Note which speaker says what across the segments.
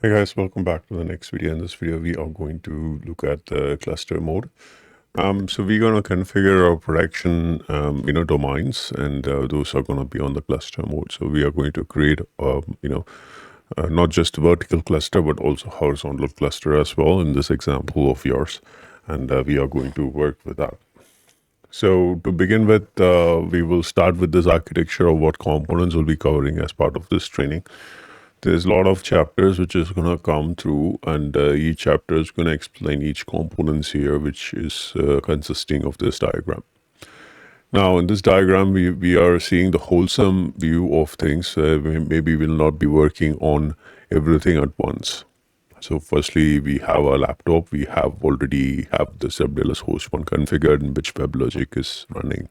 Speaker 1: Hey guys, welcome back to the next video. In this video, we are going to look at the cluster mode. So we're going to configure our production, domains, and those are going to be on the cluster mode. So we are going to create, not just a vertical cluster, but also horizontal cluster as well in this example of yours. And we are going to work with that. So to begin with, we will start with this architecture of what components we'll be covering as part of this training. There's a lot of chapters which is going to come through, and each chapter is going to explain each components here, which is consisting of this diagram. Now, in this diagram, we are seeing the wholesome view of things. Maybe we'll not be working on everything at once. So firstly, we have a laptop. We already have this WLS host 1 configured in which WebLogic is running.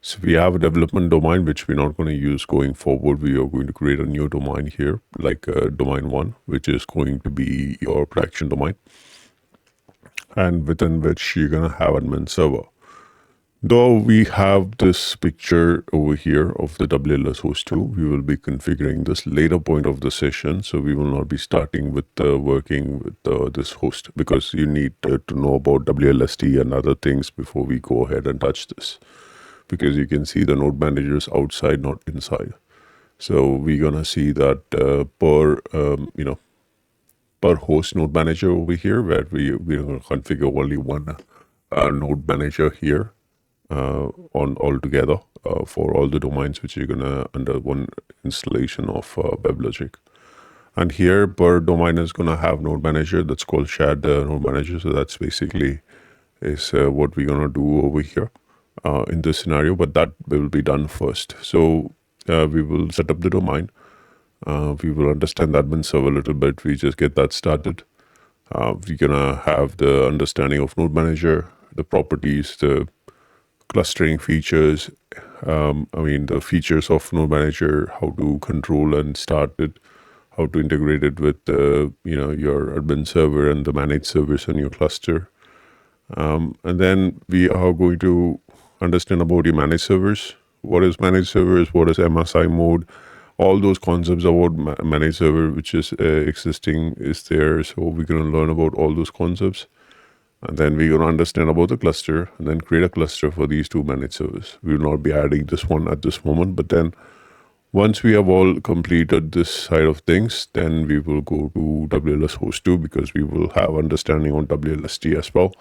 Speaker 1: So we have a development domain, which we're not going to use going forward. We are going to create a new domain here, like domain 1, which is going to be your production domain, and within which you're going to have admin server. Though we have this picture over here of the WLS host 2, we will be configuring this later point of the session. So we will not be starting with working with this host, because you need to know about WLSD and other things before we go ahead and touch this. Because you can see the node managers outside, not inside. So we're gonna see that per host node manager over here, where we're gonna configure only one node manager here on altogether for all the domains which you're gonna under one installation of WebLogic. And here per domain is gonna have node manager that's called shared node manager. So that's basically is what we're gonna do over here. In this scenario, but that will be done first. So we will set up the domain. We will understand the admin server a little bit. We just get that started. We're gonna have the understanding of node manager, the properties, the clustering features. The features of node manager, how to control and start it, how to integrate it with your admin server and the managed servers on your cluster. And then we are going to understand about your managed servers. What is managed servers? What is MSI mode? All those concepts about managed server, which is existing, is there. So we're going to learn about all those concepts. And then we're going to understand about the cluster and then create a cluster for these two managed servers. We will not be adding this one at this moment, but then once we have all completed this side of things, then we will go to WLS host 2, because we will have understanding on WLSD as well.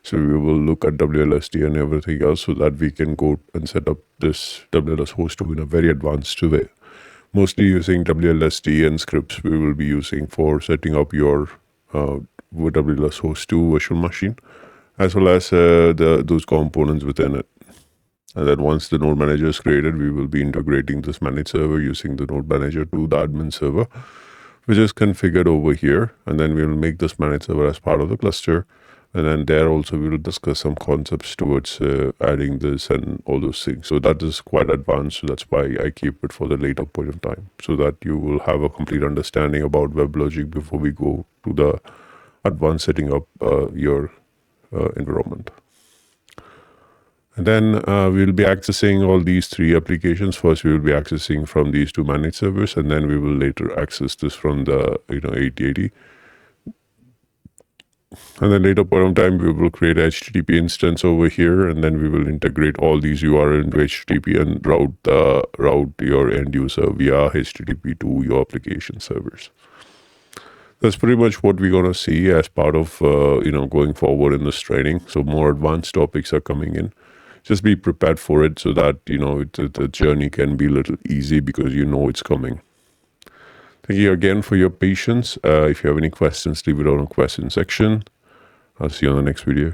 Speaker 1: So we will look at WLSD and everything else so that we can go and set up this WLS host 2 in a very advanced way. Mostly using WLSD and scripts we will be using for setting up your WLS host 2 virtual machine, as well as those components within it. And then once the node manager is created, we will be integrating this managed server using the node manager to the admin server, which is configured over here. And then we will make this managed server as part of the cluster. And then there also we will discuss some concepts towards adding this and all those things. So that is quite advanced. So that's why I keep it for the later point of time, so that you will have a complete understanding about WebLogic before we go to the advanced setting up your environment. And then we will be accessing all these three applications. First, we will be accessing from these two managed servers, and then we will later access this from the 8080. And then later point of time, we will create a HTTP instance over here, and then we will integrate all these URL into HTTP and route your end user via HTTP to your application servers. That's pretty much what we're going to see as part of going forward in this training. So more advanced topics are coming in. Just be prepared for it so that the journey can be a little easy, because it's coming. Thank you again for your patience. If you have any questions, leave it on the question section. I'll see you on the next video.